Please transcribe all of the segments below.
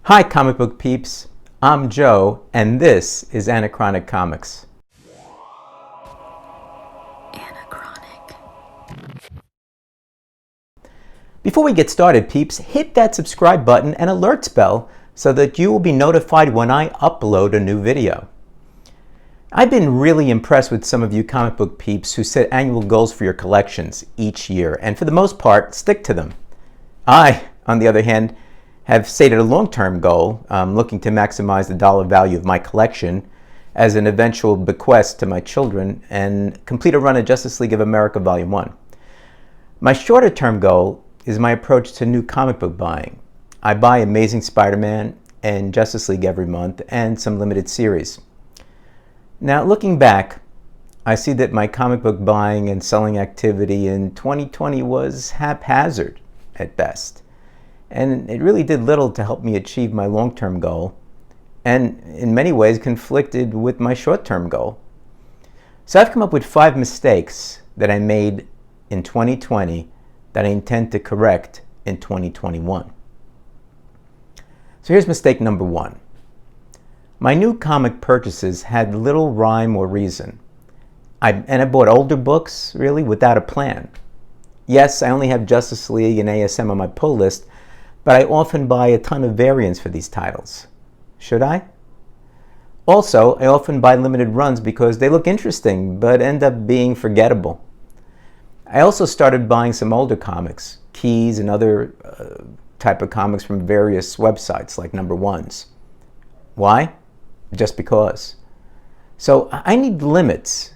Hi comic book peeps, I'm Joe and this is Anachronic Comics. Anachronic. Before we get started peeps, hit that subscribe button and alerts bell so that you will be notified when I upload a new video. I've been really impressed with some of you comic book peeps who set annual goals for your collections each year and for the most part stick to them. I, on the other hand, have stated a long-term goal, looking to maximize the dollar value of my collection as an eventual bequest to my children and complete a run of Justice League of America Volume 1. My shorter-term goal is my approach to new comic book buying. I buy Amazing Spider-Man and Justice League every month and some limited series. Now, looking back, I see that my comic book buying and selling activity in 2020 was haphazard at best. And it really did little to help me achieve my long-term goal, and in many ways conflicted with my short-term goal. So I've come up with 5 mistakes that I made in 2020 that I intend to correct in 2021. So here's mistake number 1. My new comic purchases had little rhyme or reason. I bought older books, really, without a plan. Yes, I only have Justice League and ASM on my pull list, but I often buy a ton of variants for these titles. Should I? Also, I often buy limited runs because they look interesting, but end up being forgettable. I also started buying some older comics, keys and other type of comics from various websites like Number Ones. Why? Just because. So I need limits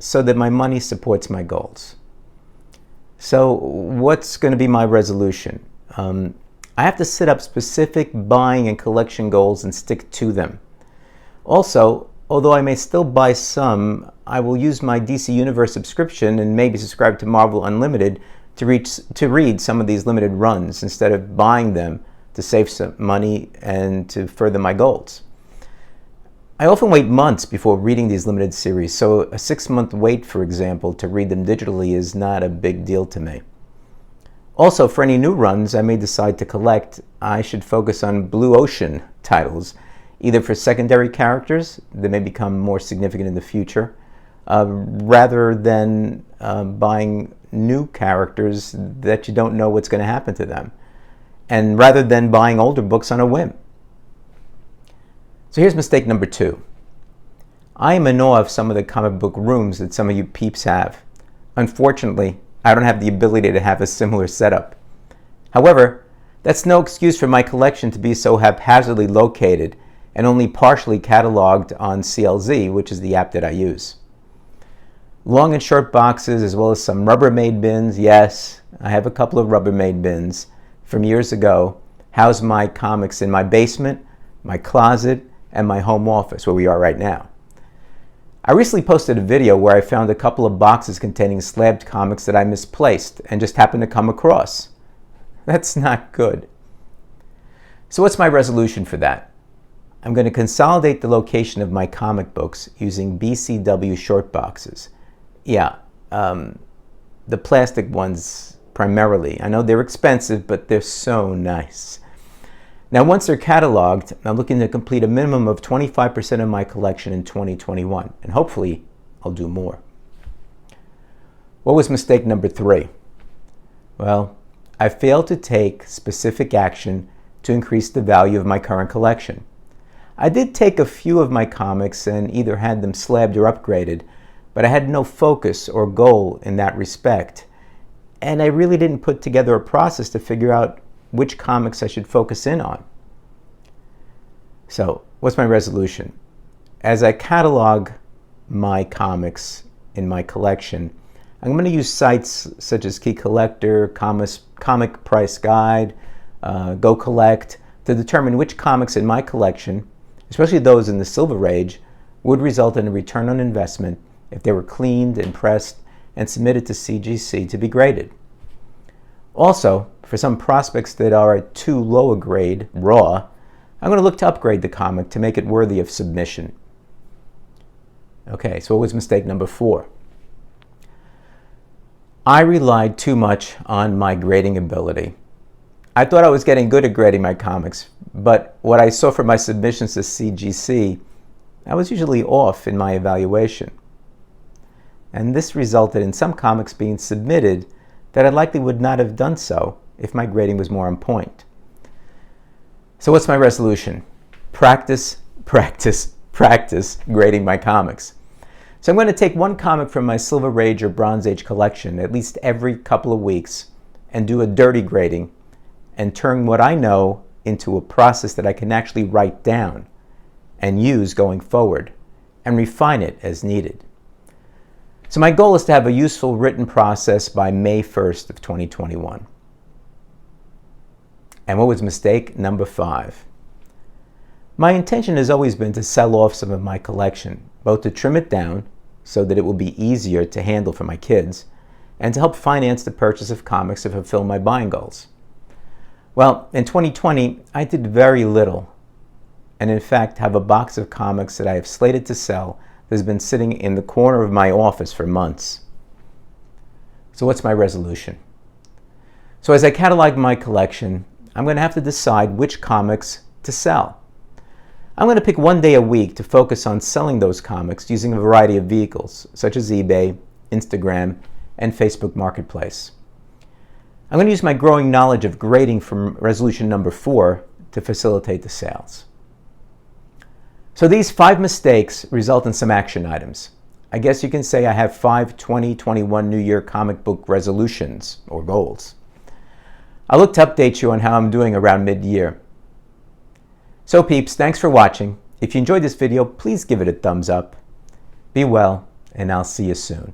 so that my money supports my goals. So what's going to be my resolution? I have to set up specific buying and collection goals and stick to them. Also, although I may still buy some, I will use my DC Universe subscription and maybe subscribe to Marvel Unlimited to read some of these limited runs instead of buying them to save some money and to further my goals. I often wait months before reading these limited series, so a 6-month wait, for example, to read them digitally is not a big deal to me. Also, for any new runs I may decide to collect, I should focus on Blue Ocean titles, either for secondary characters that may become more significant in the future, rather than buying new characters that you don't know what's going to happen to them, and rather than buying older books on a whim. So here's mistake number 2. I am in awe of some of the comic book rooms that some of you peeps have. Unfortunately, I don't have the ability to have a similar setup. However, that's no excuse for my collection to be so haphazardly located and only partially cataloged on CLZ, which is the app that I use. Long and short boxes, as well as some Rubbermaid bins. Yes, I have a couple of Rubbermaid bins from years ago, house my comics in my basement, my closet, and my home office, where we are right now. I recently posted a video where I found a couple of boxes containing slabbed comics that I misplaced and just happened to come across. That's not good. So what's my resolution for that? I'm going to consolidate the location of my comic books using BCW short boxes. Yeah, the plastic ones primarily. I know they're expensive, but they're so nice. Now, once they're cataloged, I'm looking to complete a minimum of 25% of my collection in 2021, and hopefully I'll do more. What was mistake number 3? Well, I failed to take specific action to increase the value of my current collection. I did take a few of my comics and either had them slabbed or upgraded, but I had no focus or goal in that respect, and I really didn't put together a process to figure out which comics I should focus in on. So, what's my resolution? As I catalog my comics in my collection, I'm going to use sites such as Key Collector, Comic Price Guide, Go Collect, to determine which comics in my collection, especially those in the Silver Age, would result in a return on investment if they were cleaned and pressed and submitted to CGC to be graded. Also, for some prospects that are at too low a grade, raw, I'm going to look to upgrade the comic to make it worthy of submission. Okay, so what was mistake number 4? I relied too much on my grading ability. I thought I was getting good at grading my comics, but what I saw from my submissions to CGC, I was usually off in my evaluation. And this resulted in some comics being submitted that I likely would not have done so if my grading was more on point. So what's my resolution? Practice, practice, practice grading my comics. So I'm going to take one comic from my Silver Age or Bronze Age collection at least every couple of weeks and do a dirty grading and turn what I know into a process that I can actually write down and use going forward and refine it as needed. So my goal is to have a useful written process by May 1st of 2021. And what was mistake number 5? My intention has always been to sell off some of my collection, both to trim it down so that it will be easier to handle for my kids, and to help finance the purchase of comics to fulfill my buying goals. Well, in 2020, I did very little, and in fact have a box of comics that I have slated to sell that has been sitting in the corner of my office for months. So what's my resolution? So as I catalog my collection, I'm going to have to decide which comics to sell. I'm going to pick one day a week to focus on selling those comics using a variety of vehicles, such as eBay, Instagram, and Facebook Marketplace. I'm going to use my growing knowledge of grading from resolution number 4 to facilitate the sales. So these 5 mistakes result in some action items. I guess you can say I have 5 2021 New Year comic book resolutions or goals. I'll look to update you on how I'm doing around mid-year. So peeps, thanks for watching. If you enjoyed this video, please give it a thumbs up. Be well, and I'll see you soon.